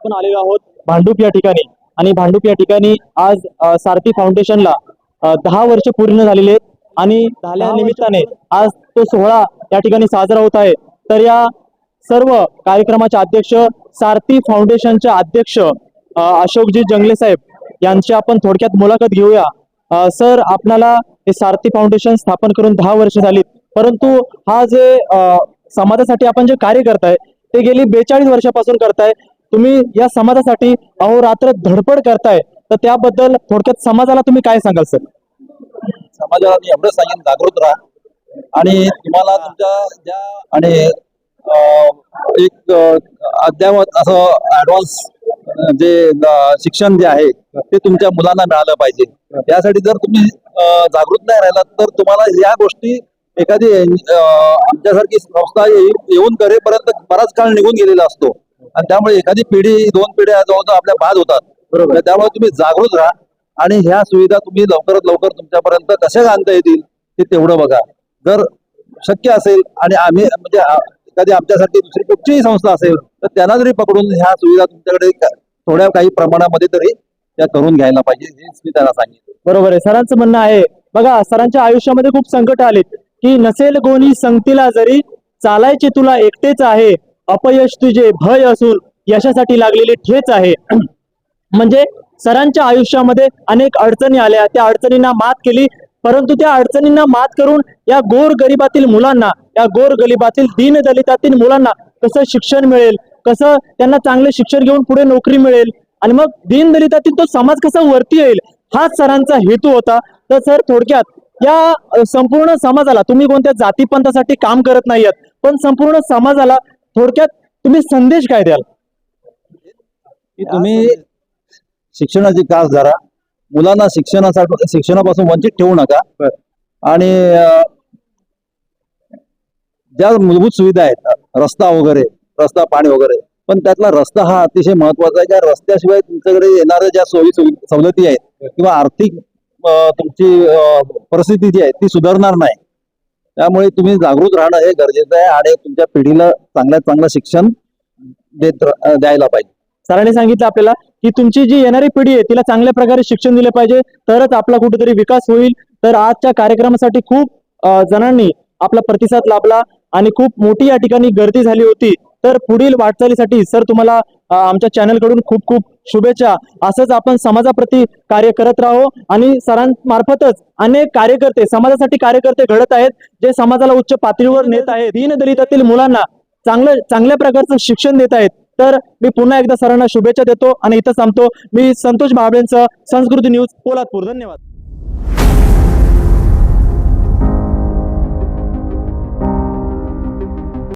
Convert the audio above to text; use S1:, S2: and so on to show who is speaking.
S1: आपण आलेलो आहोत भांडूप या ठिकाणी आणि भांडूप या ठिकाणी आज सारथी फाउंडेशनला 10 वर्ष पूर्ण झालेले आहेत आणि झाल्या निमित्ताने आज तो सोहळा या ठिकाणी साजरा होत आहे। तर या सर्व कार्यक्रमाचे अध्यक्ष सारथी फाउंडेशनचे अध्यक्ष अशोकजी जंगले साहेब यांची आपण थोडक्यात मुलाखत घेऊया। सर, आपल्याला हे सारथी फाउंडेशन स्थापन करून 10 वर्ष झाली, परंतु हा जे समाजासाठी आपण जे कार्य करताय ते गेली 42 वर्षापासून करताय। तुम्ही या समाजासाठी अहोरात्र धडपड करताय, तर त्याबद्दल थोडक्यात समाजाला तुम्ही काय सांगाल सर?
S2: समाजाला मी एवढं सांगेन, जागृत राहा आणि तुम्हाला तुमच्या ज्या आणि एक अद्ययावत असं ऍडव्हान्स जे शिक्षण जे आहे ते तुमच्या मुलांना मिळालं पाहिजे। त्यासाठी जर तुम्ही जागृत नाही राहिलात तर तुम्हाला या गोष्टी एखादी आमच्यासारखी संस्था येऊन करेपर्यंत बराच काळ निघून गेलेला असतो आणि त्यामुळे एखादी पिढी 2 पिढ्या जवळजवळ आपल्या बाद होतात। बरोबर, त्यामुळे तुम्ही जागृत राहा आणि ह्या सुविधा तुम्ही लवकरात लवकर तुमच्यापर्यंत कशा आणता येतील ते तेवढं बघा। जर शक्य असेल आणि आम्ही म्हणजे एखादी आमच्यासारखी दुसरी कुठचीही संस्था असेल तर त्यांना जरी पकडून ह्या सुविधा तुमच्याकडे थोड्या काही प्रमाणामध्ये तरी त्या करून घ्यायला पाहिजे, हेच मी त्यांना सांगितलं।
S1: बरोबर आहे, सरांचं म्हणणं आहे। बघा, सरांच्या आयुष्यामध्ये खूप संकट आलेत की नसेल कोणी संगतीला जरी चालायचे तुला एकटेच आहे, अपयश तुझे भय असून यशासाठी लागलेली ठेच आहे। म्हणजे सरांच्या आयुष्यामध्ये अनेक अडचणी आल्या, त्या अडचणींना मात केली, परंतु त्या अडचणींना मात करून या गोर गरिबातील मुलांना, या गोर गरिबातील दीनदलितातील मुलांना कसं शिक्षण मिळेल, कसं त्यांना चांगले शिक्षण घेऊन पुढे नोकरी मिळेल आणि मग दीनदलितातील तो समाज कसा वरती येईल, हाच सरांचा हेतू होता। तर सर, थोडक्यात या संपूर्ण समाजाला, तुम्ही कोणत्या जातीपंथासाठी काम करत नाहीयेत, पण संपूर्ण समाजाला थोडक्यात तुम्ही संदेश काय द्याल?
S2: की तुम्ही शिक्षणाची कास धरा, मुलांना शिक्षणापासून वंचित ठेवू नका आणि ज्या मूलभूत सुविधा आहेत, रस्ता वगैरे, रस्ता पाणी वगैरे, पण त्यातला रस्ता हा अतिशय महत्वाचा आहे। त्या रस्त्याशिवाय तुमच्याकडे येणाऱ्या ज्या सोयी सवलती आहेत किंवा आर्थिक तुमची परिस्थिती जी आहे ती सुधारणार नाही। त्यामुळे तुम्ही जागृत राहणं हे गरजेचं आहे आणि तुमच्या पिढीला चांगल्यात चांगलं शिक्षण द्यायला पाहिजे।
S1: सरांनी सांगितलं आपल्याला की तुमची जी येणारी पिढी आहे तिला चांगल्या प्रकारे शिक्षण दिले पाहिजे, तरच आपला कुठेतरी विकास होईल। तर आजच्या कार्यक्रमासाठी खूप जणांनी आपला प्रतिसाद लाभला आणि खूप मोठी या ठिकाणी गर्दी झाली होती। तर पुढील वाटचालीसाठी सर तुम्हाला आमच्या चॅनल कडून खूप खूप शुभेच्छा। असंच आपण समाजाप्रती कार्य करत राहू आणि सरांमार्फतच अनेक कार्यकर्ते, समाजासाठी कार्यकर्ते घडत आहेत, जे समाजाला उच्च पातळीवर नेत आहेत, दीनदलितातील मुलांना चांगल्या प्रकारचं शिक्षण देत आहेत। तर मी पुन्हा एकदा सरांना शुभेच्छा देतो आणि इथं थांबतो। मी संतोष भाबळेंसह संस्कृती न्यूज, पोलादपूर। धन्यवाद।